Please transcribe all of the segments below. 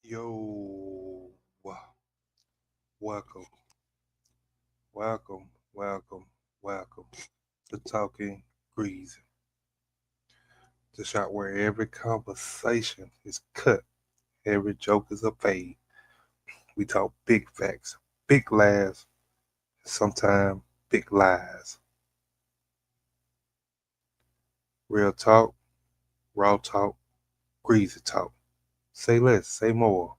Yo, welcome, welcome, welcome, welcome to Talkin Greazy, the shot where every conversation is cut, every joke is a fade. We talk big facts, big laughs, sometimes big lies. Real talk, raw talk, greasy talk. Say less, say more.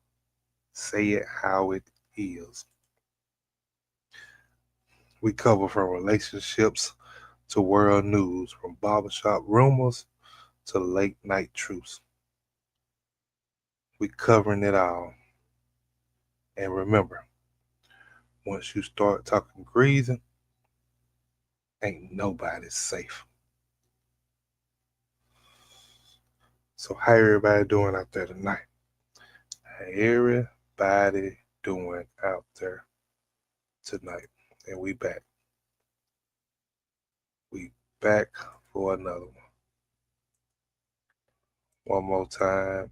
Say it how it is. We cover from relationships to world news, from barbershop rumors to late night truths. We covering it all. And remember, once you start talking greasy, ain't nobody safe. So how everybody doing out there tonight? How everybody doing out there tonight? And we back. We back for another one. One more time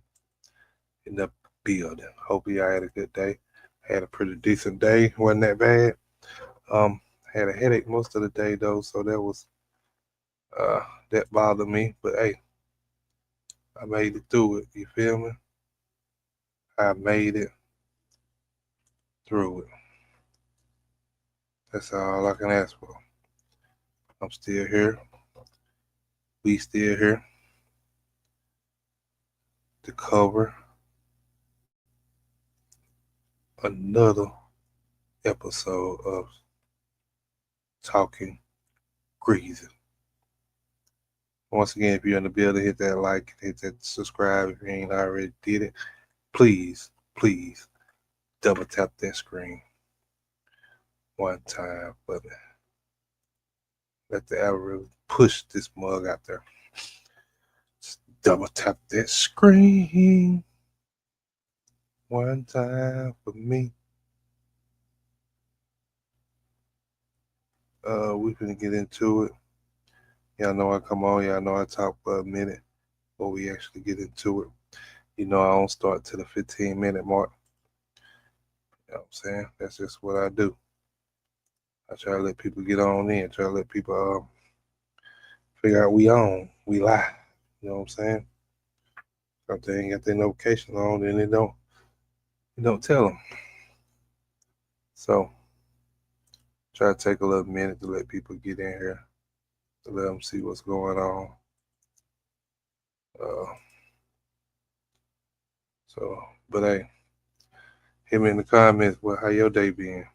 in the building. Hope y'all had a good day. Had a pretty decent day. Wasn't that bad. Had a headache most of the day though, so that bothered me. But hey, I made it through it. You feel me? I made it through it. That's all I can ask for. I'm still here. We still here to cover another episode of Talking Greazy. Once again, if you're in the building, hit that like, hit that subscribe if you ain't already did it. Please, please double tap that screen one time for me. Let the algorithm push this mug out there. Just double tap that screen one time for me. We finna get into it. Y'all know I come on. Y'all know I talk for a minute before we actually get into it. You know I don't start to the 15-minute mark. You know what I'm saying? That's just what I do. I try to let people get on in. Try to let people figure out we on. We live. You know what I'm saying? If they ain't got their notifications on, then they don't tell them. So try to take a little minute to let people get in here, to let them see what's going on. Uh, but hey, hit me in the comments. Well, how your day been?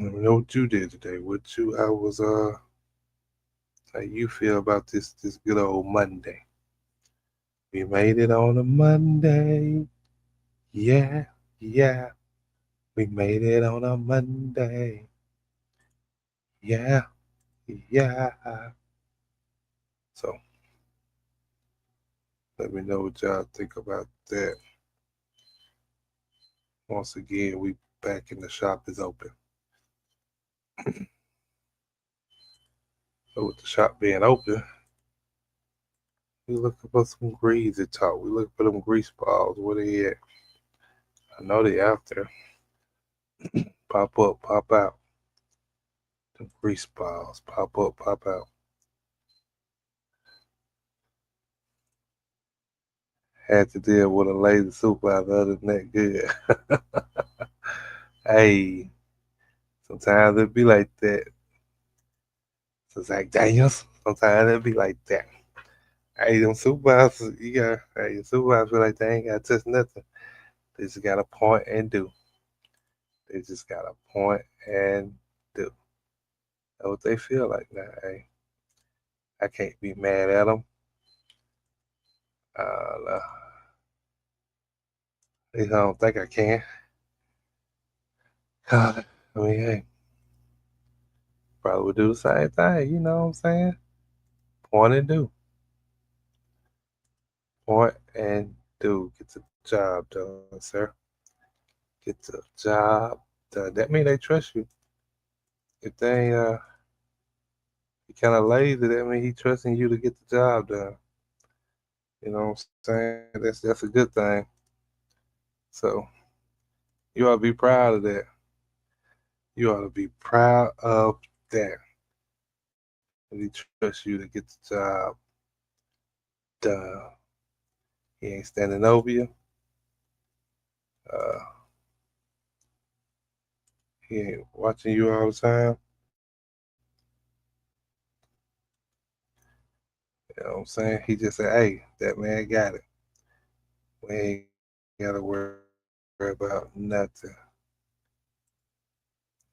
Let me know what you did today. How you feel about this good old Monday? We made it on a Monday. Yeah, yeah. We made it on a Monday. Yeah, yeah. So let me know what y'all think about that. Once again, we back and the shop is open. So with the shop being open, we looking for some greasy talk. We looking for them grease balls. Where they at? I know they out there. Pop up, pop out. Them grease balls. Pop up, pop out. Had to deal with a lazy supervisor. Other than that, good. Hey, sometimes it be like that. So it's like Daniels. Sometimes it be like that. Hey, them supervisors, your supervisors be like, they ain't got to touch nothing. They just got to point and do. They just got to point and do. That's what they feel like now. Hey, I can't be mad at them. No. At least I don't think I can. I mean, hey, probably would do the same thing. You know what I'm saying? Point and do. Point and do. Get the job done, sir. Get the job done. That mean they trust you. If they you kind of lazy, that mean he trusting you to get the job done. You know what I'm saying? That's a good thing. So you ought to be proud of that. You ought to be proud of that. And he trusts you to get the job done. He ain't standing over you. Uh, he ain't watching you all the time. You know what I'm saying? He just said, hey, that man got it. We ain't got to worry about nothing.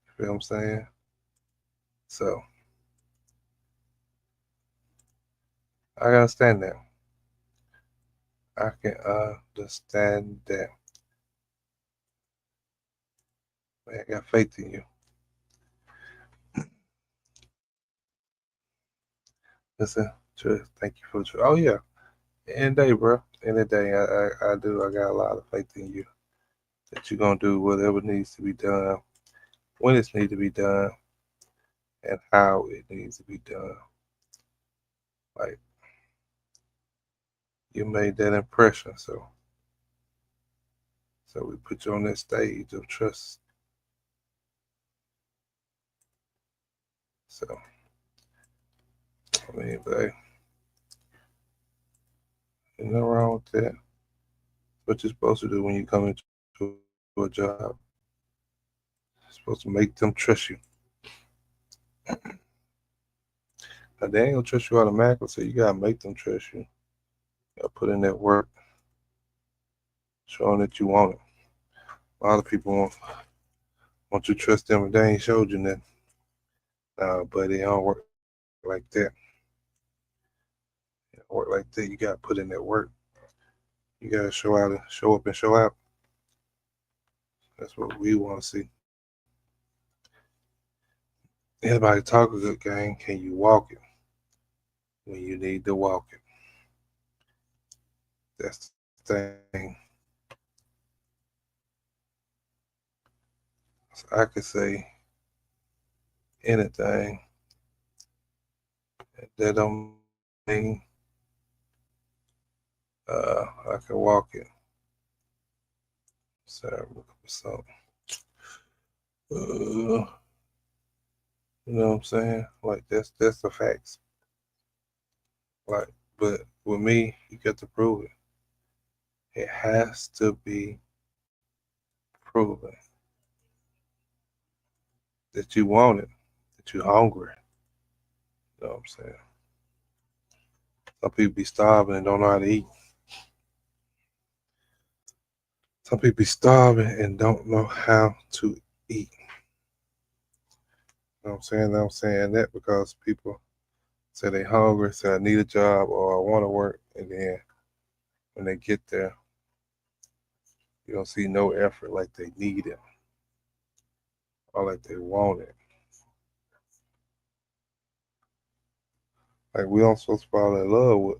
You feel what I'm saying? So I can understand that. I can understand that. Man, I got faith in you. Listen, trust. Thank you for the trust. Oh yeah, any day, bro. Any day, I do. I got a lot of faith in you that you're gonna do whatever needs to be done, when it needs to be done, and how it needs to be done. Like you made that impression, so we put you on that stage of trust. So I mean, but hey, ain't nothing wrong with that. what you're supposed to do when you come into a job. You're supposed to make them trust you. Now, they ain't gonna trust you automatically, so you gotta make them trust you. You gotta put in that work, showing that you want it. A lot of people want you to trust them, and they ain't showed you nothing. But it don't work like that. It don't work like that. You gotta put in that work. You gotta show up and show out. That's what we want to see. Everybody talk a good game. Can you walk it when you need to walk it? That's the thing. So I could say anything. That don't mean I can walk it. Sorry, I'm looking for something. You know what I'm saying? Like that's the facts. Like, but with me, you got to prove it. It has to be proven that you want it, that you're hungry. You know what I'm saying? Some people be starving and don't know how to eat. Some people be starving and don't know how to eat. You know what I'm saying? I'm saying that because people say they hungry, say I need a job or I want to work, and then when they get there, you don't see no effort like they need it or like they want it. Like we don't supposed to fall in love with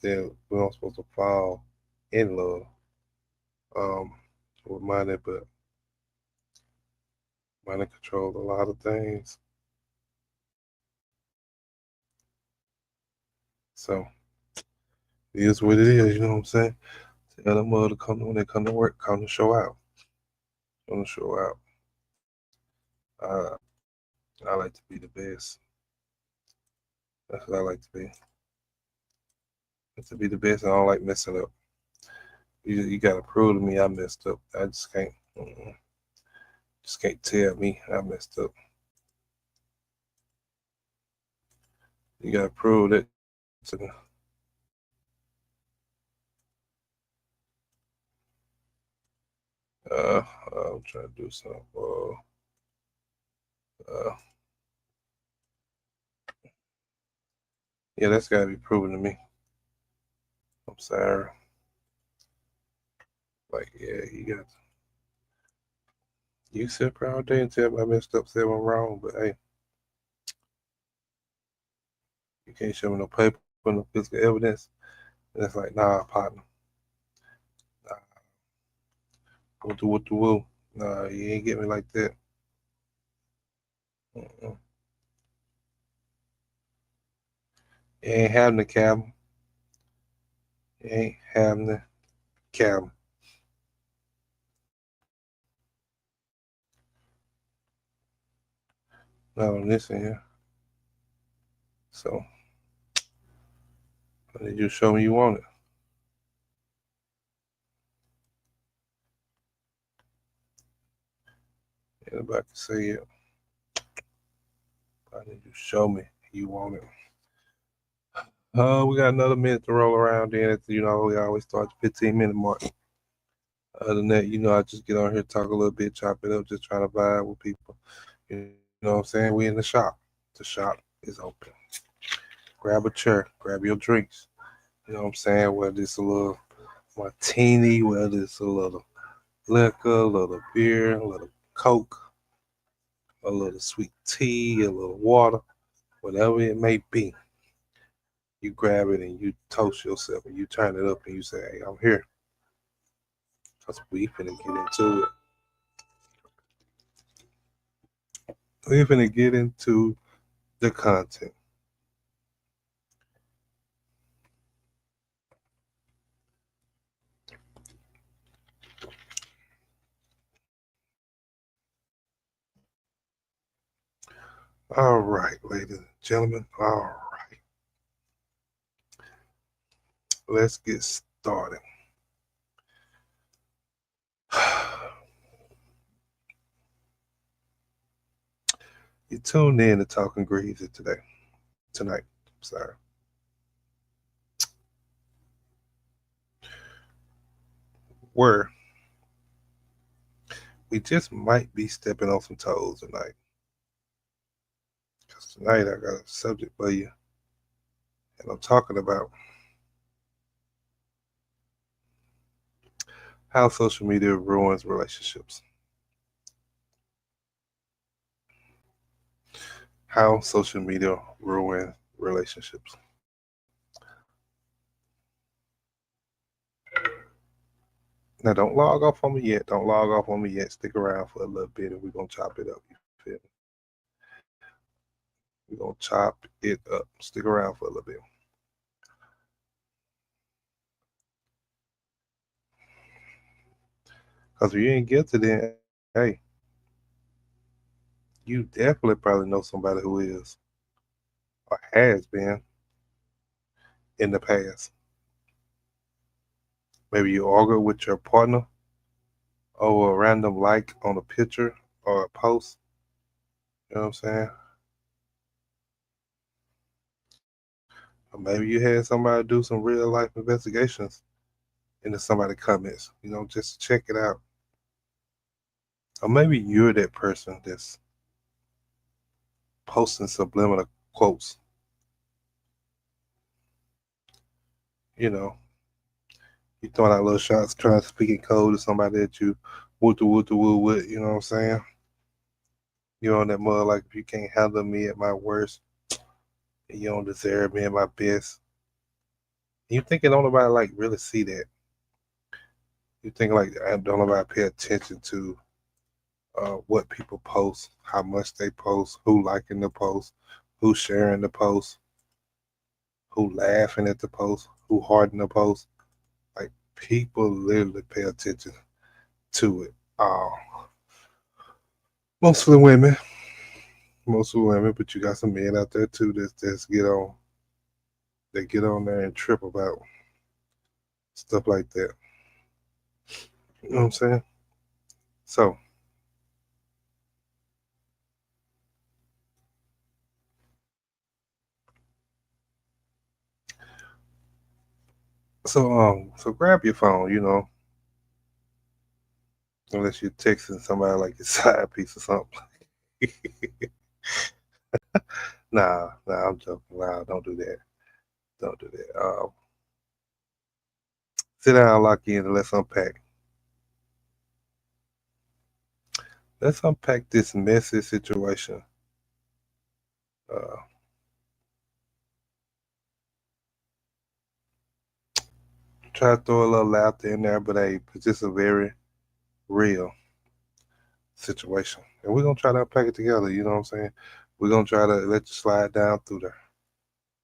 them. We don't supposed to fall in love um, with money, but money controls a lot of things. So it is what it is. You know what I'm saying? Tell them to come when they come to work, come to show out. Come to show out. I like to be the best. That's what I like to be. I like to be the best. I don't like messing up. You gotta prove to me I messed up. I just can't. Just can't tell me I messed up. You gotta prove that to me. I'm trying to do something. Uh, yeah, that's gotta be proven to me. I'm sorry. Like, yeah, you sit around all day and tell me I messed up, say I'm wrong, but hey, you can't show me no paper, no physical evidence. And it's like, nah, partner. Nah, what the woo. Nah, you ain't get me like that. Mm-mm. You ain't having the cabin. You ain't having the cabin. Not on this end here. So, I need you to show me you want it. Anybody can say it. I need you to show me you want it. We got another minute to roll around. Then, we always start the 15-minute mark. Other than that, I just get on here, talk a little bit, chop it up, just trying to vibe with people. You know what I'm saying? We in the shop. The shop is open. Grab a chair, grab your drinks. You know what I'm saying? Whether it's a little martini, whether it's a little liquor, a little beer, a little Coke, a little sweet tea, a little water, whatever it may be. You grab it and you toast yourself and you turn it up and you say, hey, I'm here. Because we finna get into it. We finna get into the content. All right, ladies and gentlemen. All right. Let's get started. You tuned in to Talkin Greazy tonight. Sorry. Where we just might be stepping on some toes tonight. Because tonight I got a subject for you, and I'm talking about how social media ruins relationships. How social media ruins relationships. Now, don't log off on me yet. Don't log off on me yet. Stick around for a little bit, and we're gonna chop it up. You feel me? We're gonna chop it up. Stick around for a little bit. Cause if you ain't guilty, then hey, you definitely probably know somebody who is or has been in the past. Maybe you argue with your partner over a random like on a picture or a post. You know what I'm saying? Or maybe you had somebody do some real life investigations into somebody's comments, just to check it out. Or maybe you're that person that's posting subliminal quotes. You know, you throwing out little shots, trying to speak in code to somebody that you woo with. You know what I'm saying? You on that mud like if you can't handle me at my worst, you don't deserve me at my best. You thinking don't nobody like really see that? You think like don't nobody pay attention to what people post, how much they post, who liking the post, who sharing the post, who laughing at the post, who hearting the post. Like people literally pay attention to it. Mostly women, but you got some men out there too that's get on there and trip about stuff like that. You know what I'm saying? So so grab your phone, unless you're texting somebody like your side piece or something. Nah, I'm joking. Nah, don't do that. Don't do that. Sit down, lock in, and let's unpack. Let's unpack this messy situation. Uh, Try to throw a little laughter in there, but hey, it's just a very real situation. And we're gonna try to unpack it together, you know what I'm saying? We're gonna try to let you slide down through there.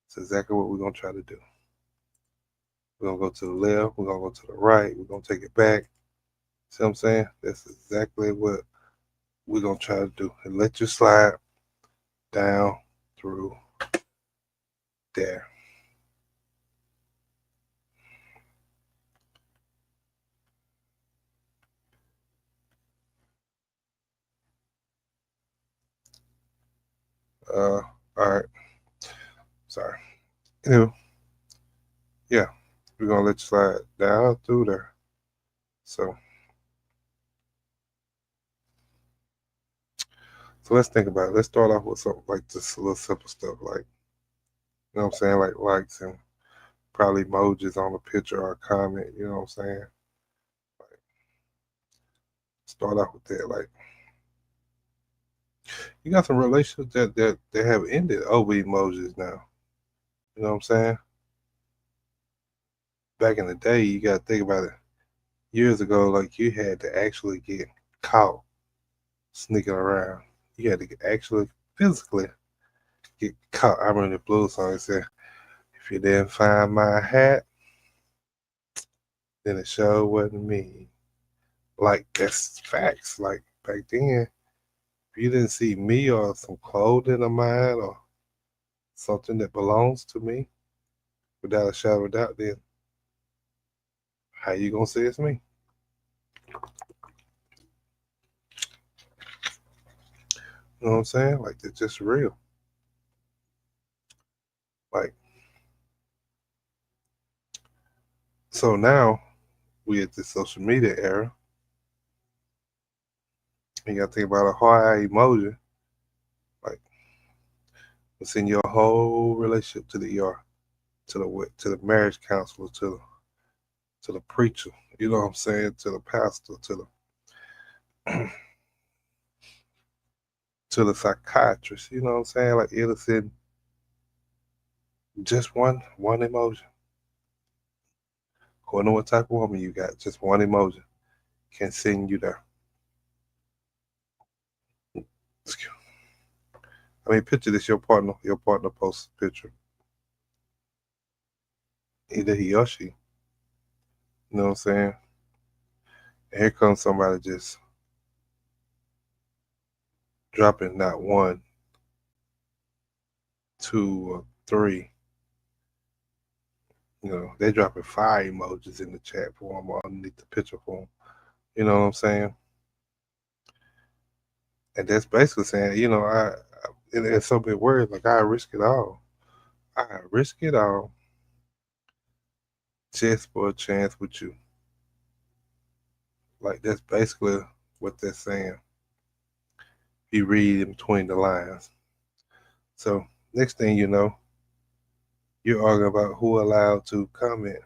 That's exactly what we're gonna try to do. We're gonna go to the left, we're gonna go to the right, we're gonna take it back. See what I'm saying? That's exactly what we're gonna try to do. And let you slide down through there. All right. Sorry. Anyway, yeah, we're gonna let you slide down through there. So let's think about it. Let's start off with something like just a little simple stuff, like you know what I'm saying, like likes and probably emojis on a picture or a comment. You know what I'm saying? Like, start off with that. Like you got some relationships that have ended over emojis now. You know what I'm saying? Back in the day, you got to think about it. Years ago, like you had to actually get caught sneaking around. You had to actually physically get caught. I remember the blues song. It said, "If you didn't find my hat, then it sure wasn't me." Like that's facts. Like back then, if you didn't see me or some clothing of mine or something that belongs to me, without a shadow of doubt, then how you gonna say it's me? You know what I'm saying? Like they're just real. Like so now we at this social media era. And you gotta think about a heart eye emoji. Like send your whole relationship to the ER, to the marriage counselor, to the preacher. You know what I'm saying? To the pastor, the to the psychiatrist. You know what I'm saying? Like it'll send just one emoji. According to what type of woman you got, just one emoji can send you there. I mean, picture this: your partner posts a picture, either he or she. You know what I'm saying? And here comes somebody just dropping not one, two, or three. You know, they dropping 5 emojis in the chat for them or underneath the picture for them. You know what I'm saying? And that's basically saying, you know, in so many words, like I risk it all. I risk it all just for a chance with you. Like that's basically what they're saying. You read in between the lines. So next thing you know, you're arguing about who allowed to comment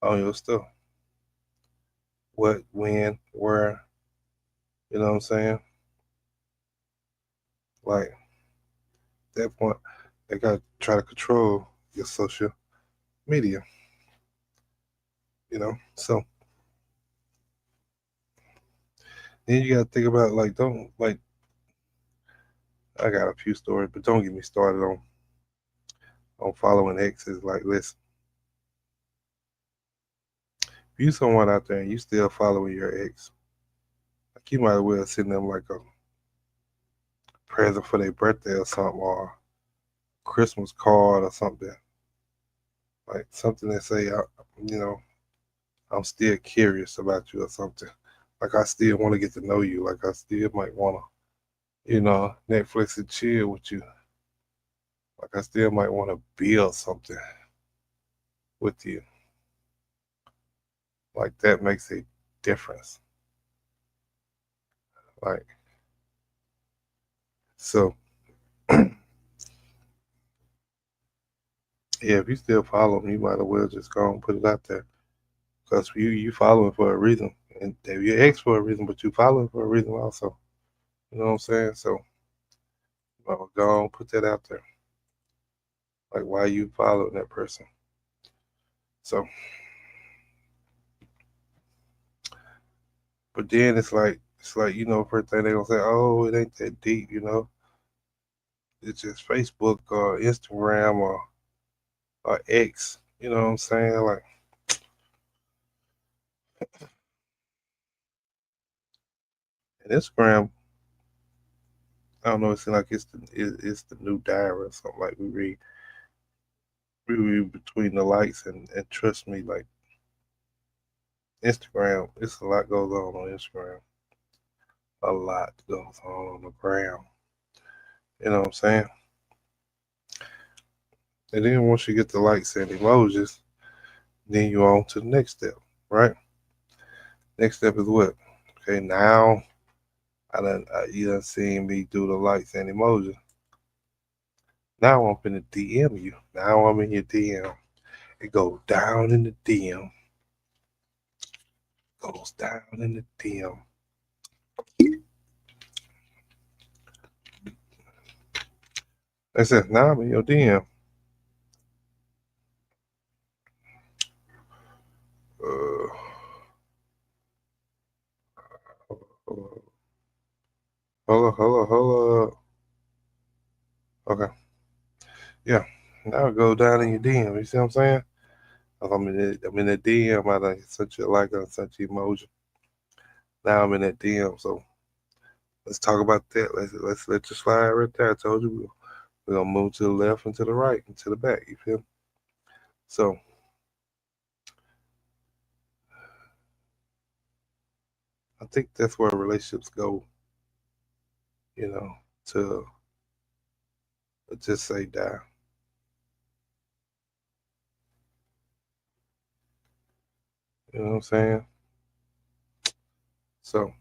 on your stuff. What, when, where, you know what I'm saying? Like that point, they gotta try to control your social media, you know. So then you gotta think about like don't like I got a few stories, but don't get me started on following exes. Like listen, if you someone out there and you still following your ex, like you might as well send them like a present for their birthday or something, or a Christmas card or something. Like something that say, you know, I'm still curious about you or something. Like I still want to get to know you. Like I still might want to, you know, Netflix and chill with you. Like I still might want to build something with you. Like that makes a difference. Like so, yeah. If you still follow me, you might as well just go and put it out there. Because you following for a reason, and if you ex for a reason, but you following for a reason also. You know what I'm saying? So, go on, put that out there. Like why you following that person. So, but then it's like you know, first thing they gonna say, oh, it ain't that deep, you know. It's just Facebook or Instagram or X. You know what I'm saying? Like, and Instagram, I don't know. It seems like it's the new diary or something. Like we read between the likes and trust me, like Instagram, it's a lot goes on Instagram. A lot goes on the ground. You know what I'm saying? And then once you get the likes and emojis, then you on to the next step, right? Next step is what? Okay, now you done seen me do the likes and emojis. Now I'm finna DM you. Now I'm in your DM. It goes down in the DM. Goes down in the DM. It says now I'm in your DM. Uh, hold on. Okay, yeah. Now it go down in your DM. You see what I'm saying? I'm in the DM. I done sent you a like. I done sent you emoji. Now I'm in that DM. So let's talk about that. Let's let you slide right there. I told you we're gonna move to the left and to the right and to the back. You feel me? So I think that's where relationships go. to just say die. You know what I'm saying? So I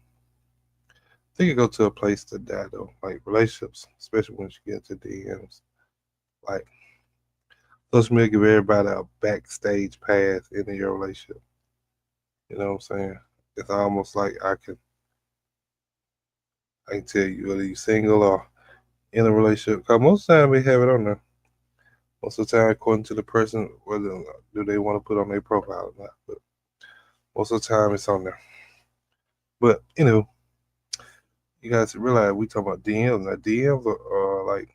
think you go to a place to die though, like relationships, especially once you get into DMs. Like social media give everybody a backstage pass into your relationship. You know what I'm saying? It's almost like I can tell you whether you're single or in a relationship. Cause most of the time they have it on there. Most of the time, according to the person, whether do they want to put on their profile or not. But most of the time, it's on there. But you guys realize we talking about DMs. Now DMs are like,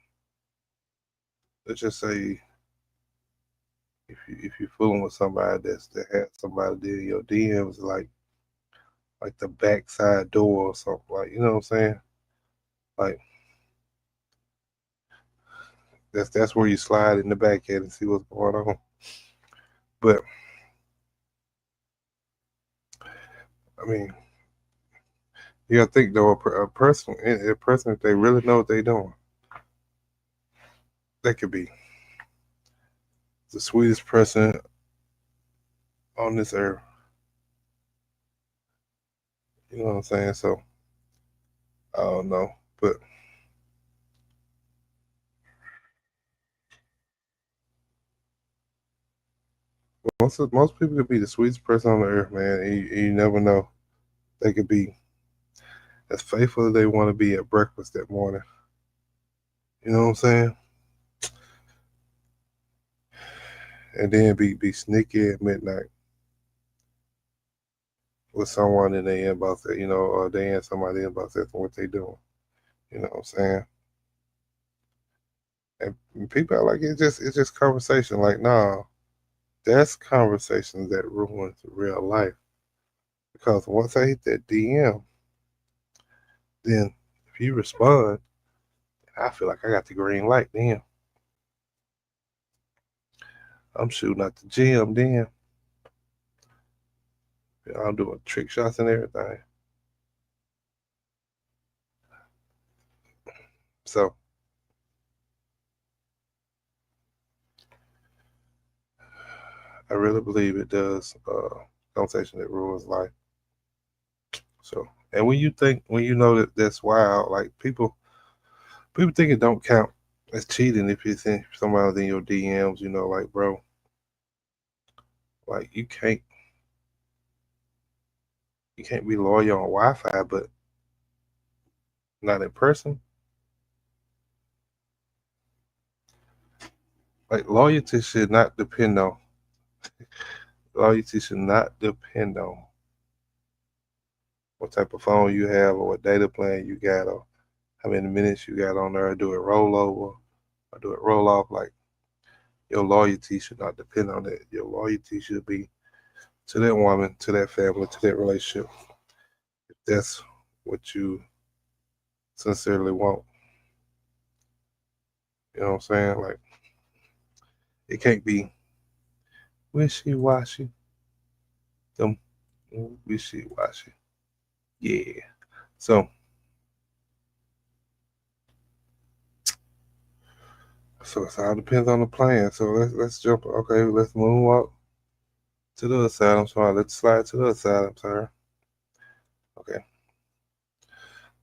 let's just say if you're fooling with somebody that has somebody there, your DMs like the backside door or something. Like, you know what I'm saying? Like that's where you slide in the back end and see what's going on. But I mean, you gotta think though, a person if they really know what they're doing, they could be the sweetest person on this earth. You know what I'm saying? So I don't know, but most people could be the sweetest person on the earth, man. And you never know. They could be as faithful as they want to be at breakfast that morning. You know what I'm saying? And then be sneaky at midnight with someone in their inbox that or they in somebody inbox that's what they doing. You know what I'm saying? And people are like it's just conversation. Like, nah, that's conversations that ruins real life. Because once I hit that DM, then if you respond, I feel like I got the green light. Then I'm shooting at the gym. Then I'm doing trick shots and everything. So I really believe it does. Conversation that ruins life. So, and when you know that that's wild, like people think it don't count as cheating if you think somebody's in your DMs. Like, bro, like you can't be loyal on Wi-Fi, but not in person. Like loyalty should not depend on what type of phone you have or what data plan you got or how many minutes you got on there. Do it roll over or do it roll off. Like your loyalty should not depend on that. Your loyalty should be to that woman, to that family, to that relationship. If that's what you sincerely want. You know what I'm saying? Like it can't be wishy washy. Them wishy washy. Yeah. So it all depends on the plan. So let's jump. Okay, let's move up to the other side. I'm sorry. Let's slide to the other side. I'm sorry. Okay.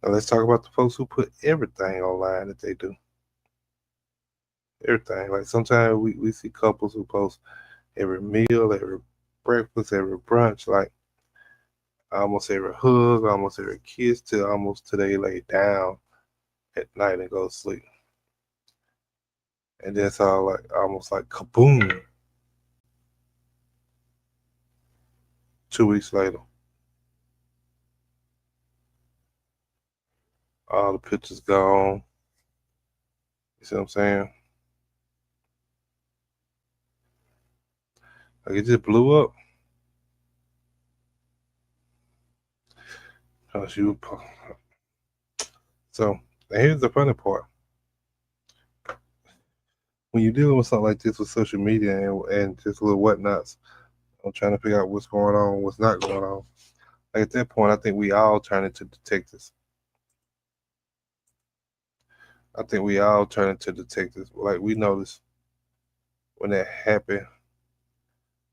Now let's talk about the folks who put everything online that they do. Everything. Like sometimes we see couples who post every meal, every breakfast, every brunch, like almost every hug, almost every kiss, till almost till they lay down at night and go to sleep. And that's all like almost like kaboom. 2 weeks later, all the pictures gone. You see what I'm saying? Like it just blew up. Cause you. So and here's the funny part: when you're dealing with something like this with social media and just little whatnots, I'm trying to figure out what's going on, what's not going on. Like at that point, I think we all turn into detectives. I think we all turn into detectives. Like we notice when that happen,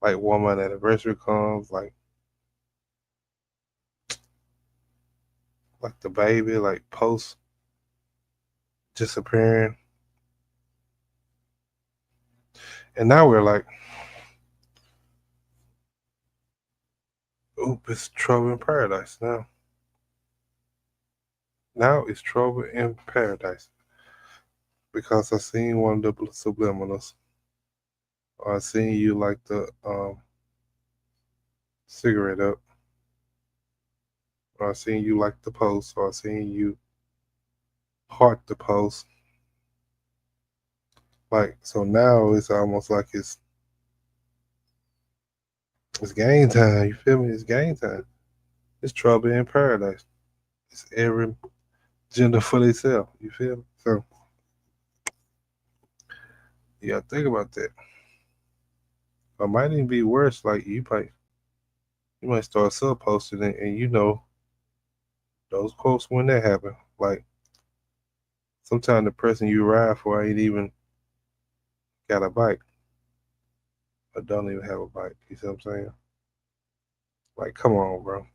like woman anniversary comes, like the baby, like post disappearing, and now we're like, oop, it's trouble in paradise now. Now it's trouble in paradise because I seen one of the subliminals, or I seen you like the cigarette up, or I seen you like the post, or I seen you heart the post. Like so now it's almost like it's game time. You feel me? It's game time. It's trouble in paradise. It's every gender for themselves. You feel me? So you gotta think about that. Or it might even be worse. Like you might start sub posting it, and you know those quotes when that happen. Like sometimes the person you ride for ain't even got a bike or don't even have a bike. You see what I'm saying? Like come on, bro.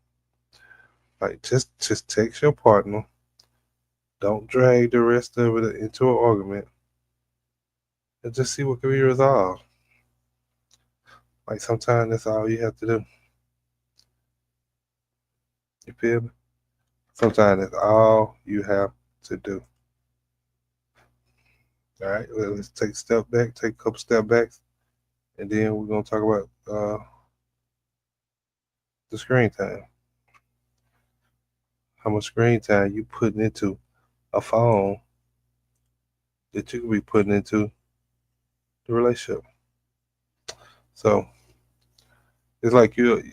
Like just text your partner. Don't drag the rest of it into an argument, and just see what can be resolved. Like sometimes that's all you have to do. You feel me? Sometimes that's all you have to do. All right, let's take a step back, take a couple step backs, and then we're gonna talk about the screen time. How much screen time you putting into a phone that you could be putting into the relationship. So it's like you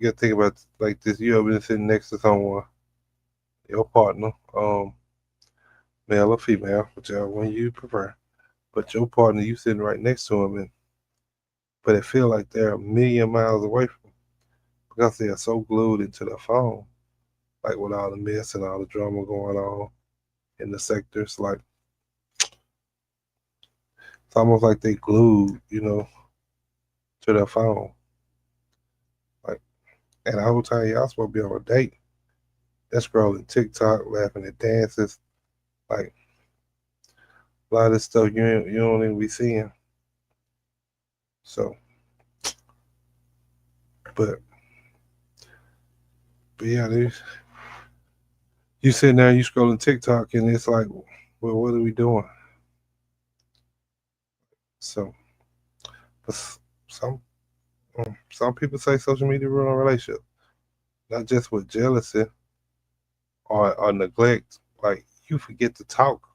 gotta think about like this. You ever been sitting next to someone, your partner, male or female, whichever one you prefer, but your partner, you sitting right next to him, and but it feel like they're a million miles away from because they are so glued into their phone, like with all the mess and all the drama going on in the sectors. Like it's almost like they glued, to their phone. Like, and the whole time y'all supposed to be on a date. They're scrolling TikTok, laughing at dances, like a lot of this stuff you don't even be seeing. So, but but yeah, you sitting there, you scrolling TikTok, and it's like, well, what are we doing? So, but some people say social media ruin a relationship, not just with jealousy or neglect. Like you forget to talk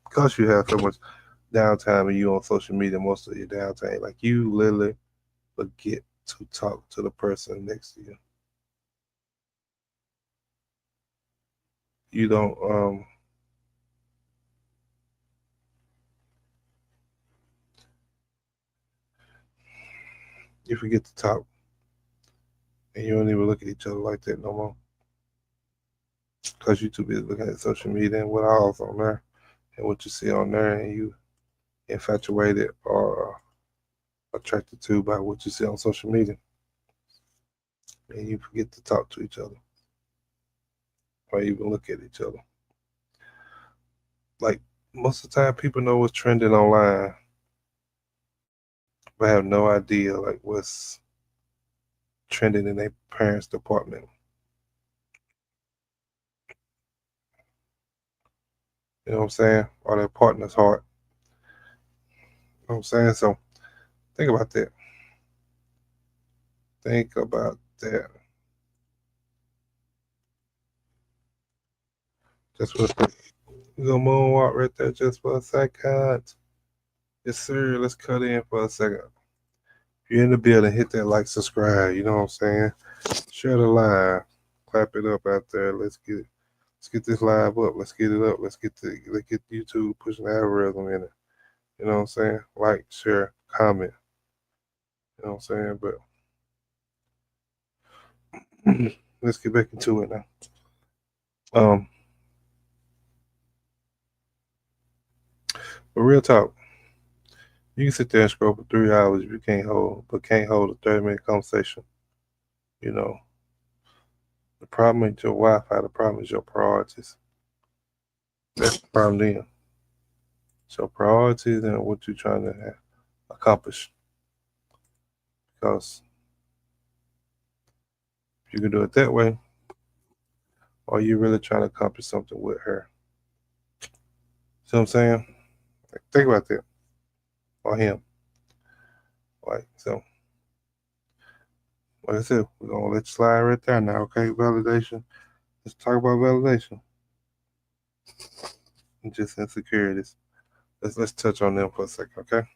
because you have so much downtime and you on social media most of your downtime. Like you literally forget to talk to the person next to you. You don't you forget to talk and you don't even look at each other like that no more because you too busy looking at social media and what all's on there and what you see on there, and you infatuated or attracted to by what you see on social media, and you forget to talk to each other or even look at each other. Like most of the time, people know what's trending online, but have no idea like what's trending in their parents' department. You know what I'm saying? Or their partner's heart. You know what I'm saying? So think about that. Think about that. Just for a second. We're gonna moonwalk right there just for a second. Yes, sir. Let's cut in for a second. If you're in the building, hit that like, subscribe. You know what I'm saying? Share the live. Clap it up out there. Let's get this live up. Let's get it up. Let's get YouTube pushing the algorithm in it. You know what I'm saying? Like, share, comment. You know what I'm saying? But let's get back into it now. Um, But real talk, you can sit there and scroll for 3 hours if you can't hold a 30-minute conversation. You know, the problem ain't your Wi-Fi. The problem is your priorities. That's the problem then. So priorities and what you're trying to accomplish. Because if you can do it that way, or you really trying to accomplish something with her. See what I'm saying? Like, think about that. Or him. Like, so, like I said, we're going to let you slide right there now, okay? Validation. Let's talk about validation and just insecurities. Let's touch on them for a second, okay?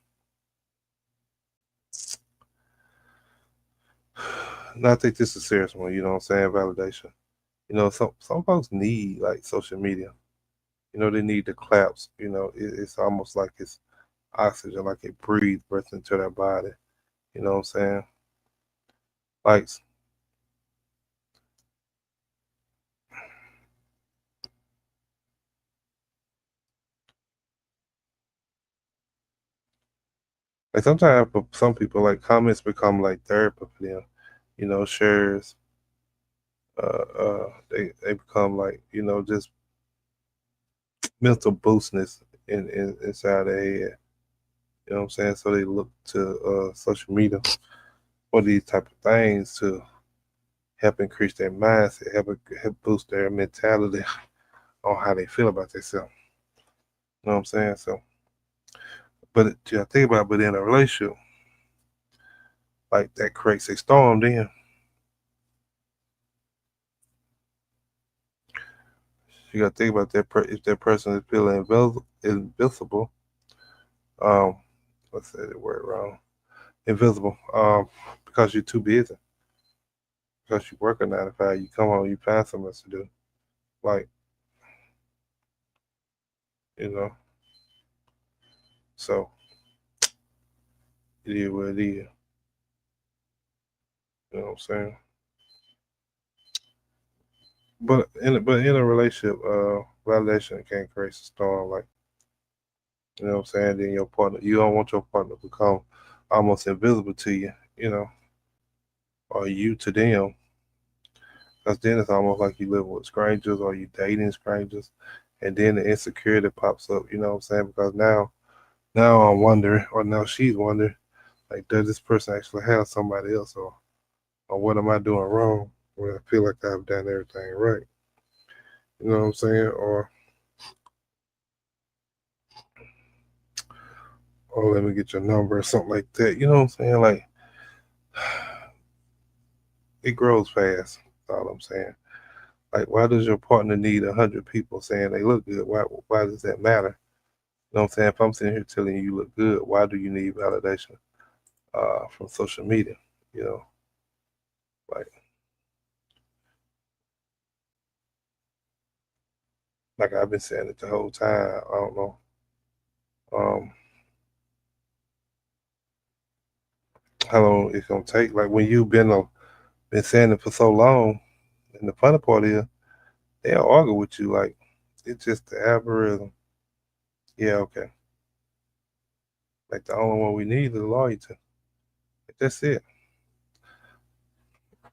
Now, I think this is a serious one, you know what I'm saying? Validation. You know, some folks need like social media. You know, they need the claps. You know, it's almost like it's oxygen, like it breathes breath into their body. You know what I'm saying? Like, sometimes for some people, like comments become like therapy for them. You know, shares, they become like just mental boostness inside their head. You know what I'm saying? So they look to social media for these type of things to help increase their mindset, help boost their mentality on how they feel about themselves. You know what I'm saying? So, but I think about, but in a relationship, like that creates a storm. Then you got to think about that. If that person is feeling invincible, um, let's say the word wrong, invisible, because you're too busy, because you work a 9 to 5, you come home, you find something else to do, like you know. So it is what it is. You know what I'm saying? But in a relationship, validation can create a storm. Like you know what I'm saying. Then your partner, you don't want your partner to become almost invisible to you. You know, or you to them. Because then it's almost like you live with strangers or you dating strangers, and then the insecurity pops up. You know what I'm saying? Because now I'm wondering, or now she's wondering, like, does this person actually have somebody else, or what am I doing wrong when I feel like I've done everything right? You know what I'm saying? Or let me get your number or something like that. You know what I'm saying? Like, it grows fast. That's all I'm saying. Like, why does your partner need 100 people saying they look good? Why does that matter? You know what I'm saying? If I'm sitting here telling you look good, why do you need validation from social media? You know, like I've been saying it the whole time. I don't know. Um, how long it's gonna take? Like when you've been saying it for so long, and the funny part is they'll argue with you like it's just the algorithm. Yeah, okay. Like the only one we need is loyalty. Like, that's it.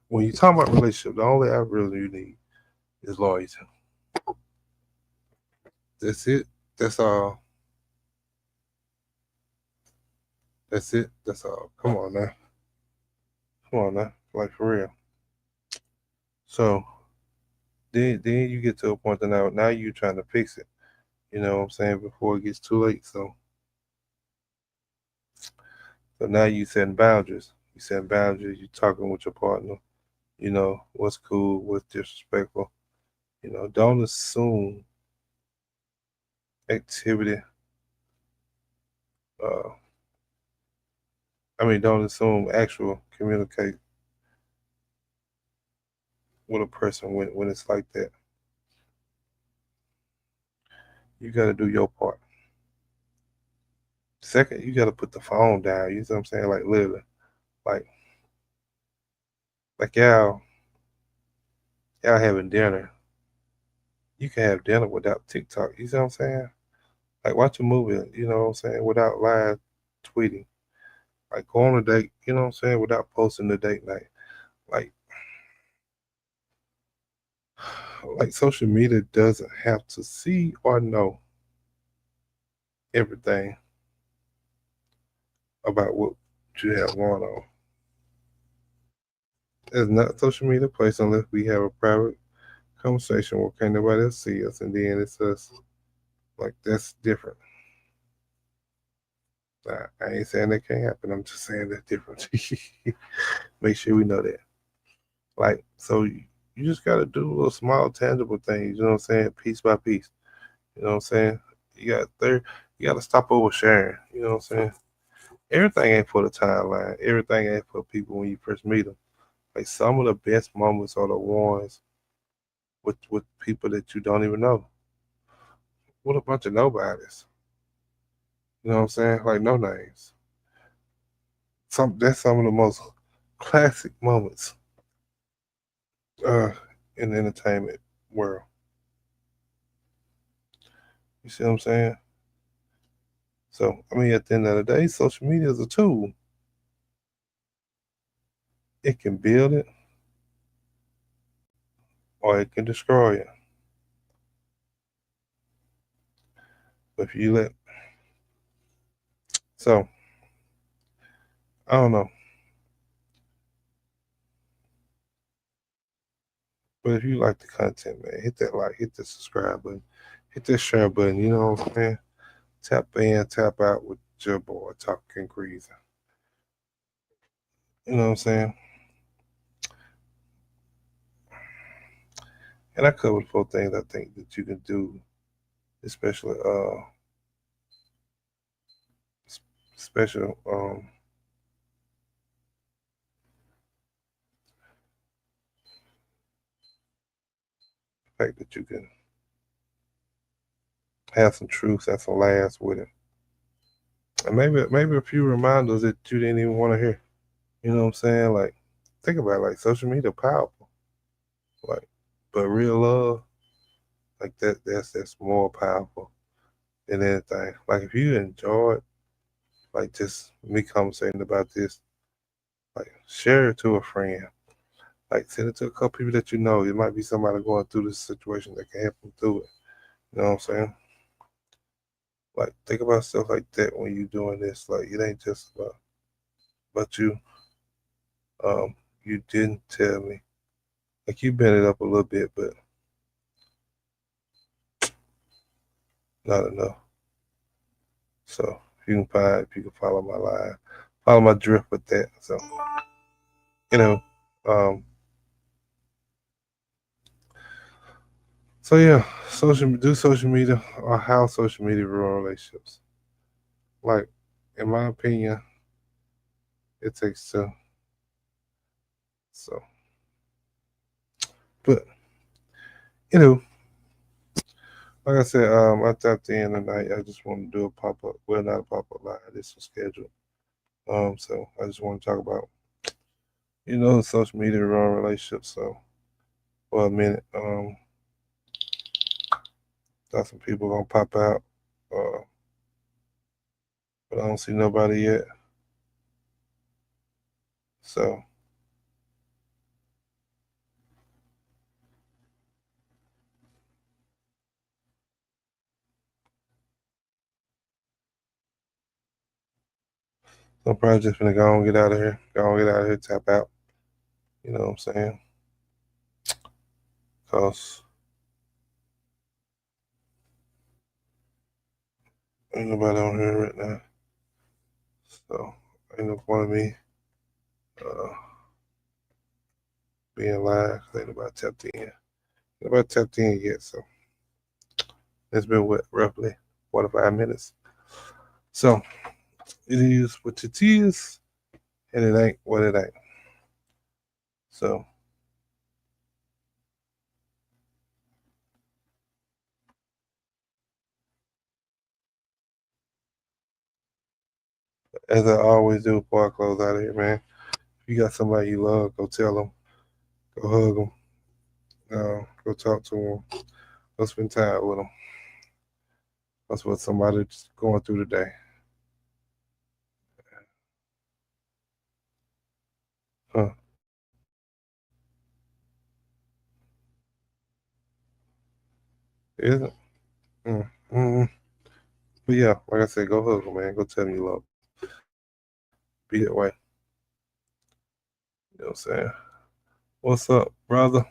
When you talk about relationship, the only algorithm you need is loyalty. That's it. That's all. That's it. That's all. Come on now. Come on now. Like for real. So then you get to a point that now you're trying to fix it. You know what I'm saying? Before it gets too late. So now you setting boundaries. You setting boundaries. You talking with your partner. You know what's cool, what's disrespectful. You know, don't assume activity. Uh, don't assume actual communicate with a person when it's like that. You got to do your part. Second, you got to put the phone down. You know what I'm saying? Like literally, like y'all having dinner. You can have dinner without TikTok. You see what I'm saying? Like watch a movie, you know what I'm saying, without live tweeting. Like go on a date, you know what I'm saying, without posting the date night. Like like social media doesn't have to see or know everything about what you have going on. It's not social media place unless we have a private conversation where can't nobody else see us, and then it's us. Like that's different. I ain't saying that can't happen. I'm just saying that's different. Make sure we know that. Like so, you just gotta do little small tangible things. You know what I'm saying? Piece by piece. You know what I'm saying? You got third. You gotta stop oversharing. You know what I'm saying? Everything ain't for the timeline. Everything ain't for people when you first meet them. Like some of the best moments are the ones with people that you don't even know. What a bunch of nobodies. You know what I'm saying? Like no names. Some of the most classic moments uh in the entertainment world. You see what I'm saying? So I mean at the end of the day, social media is a tool. It can build it or it can destroy it. But if you let so I don't know. But if you like the content, man, hit that like, hit the subscribe button, hit that share button, you know what I'm saying? Tap in, tap out with your boy Talkin Greazy. You know what I'm saying? And I covered 4 things I think that you can do, especially special fact that you can have some truths and some laughs with it. And maybe a few reminders that you didn't even want to hear. You know what I'm saying? Like think about it, like social media powerful. Like but real love, like that's more powerful than anything. Like if you enjoyed like just me conversating about this, like share it to a friend. Like send it to a couple people that you know. It might be somebody going through this situation that can help them through it. You know what I'm saying? Like think about stuff like that when you're doing this. Like it ain't just about you. You didn't tell me. Like you bent it up a little bit, but not enough. So if you can find, if you can follow my line, follow my drift with that. So you know, um, so yeah, social media or how social media ruin relationships. Like in my opinion, it takes two. So, but you know, like I said, I tapped in tonight. I just want to do a pop up. Well, not a pop up live. This was scheduled. So I just want to talk about social media ruin relationships. So for a minute, got some people gonna pop out, uh, but I don't see nobody yet. So I'm probably just gonna go and get out of here. Go and get out of here, tap out. You know what I'm saying? Cause ain't nobody on here right now. So ain't no point of me uh, being live. 'Cause ain't nobody tapped in. Nobody tapped in yet. So it's been what roughly 45 minutes. So it is what it is, and it ain't what it ain't. So as I always do before I close out of here, man. If you got somebody you love, go tell them, go hug them, go talk to them, go spend time with them. That's what somebody's going through today. Huh. Is it? Mm. Mm. But yeah, like I said, go hug him, man. Go tell him you love him. Be that way. You know what I'm saying? What's up, brother?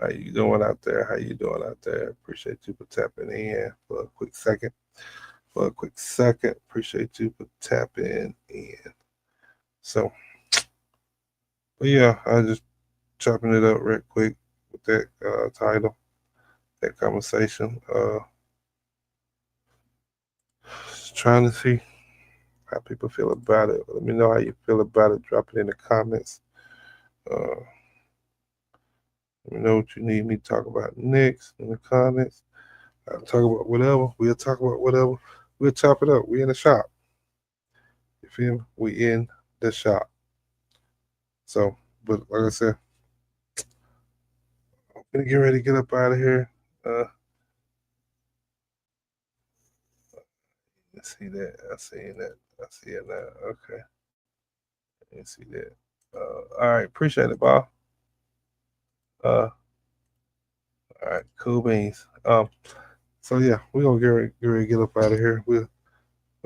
How you doing out there? How you doing out there? Appreciate you for tapping in for a quick second. For a quick second, appreciate you for tapping in. So, but yeah, I just chopping it up real quick with that title, that conversation. Just trying to see how people feel about it. Let me know how you feel about it. Drop it in the comments. Uh, Let me know what you need me to talk about next in the comments. I'll talk about whatever. We'll talk about whatever. We'll chop it up. We in the shop. You feel me? We in the shop. So, but like I said, I'm gonna get ready to get up out of here. Uh, I see that. I see that. I see it now. Okay. I see that. All right. Appreciate it, Bob. All right. Cool beans. So yeah, we're gonna get ready to get up out of here. We'll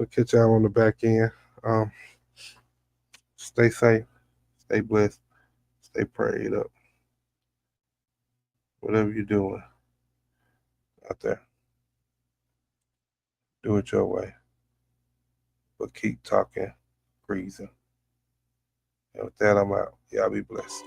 catch y'all on the back end. Um, stay safe, stay blessed, stay prayed up. Whatever you're doing out there, do it your way. But keep talking greasy. And with that, I'm out. Y'all be blessed.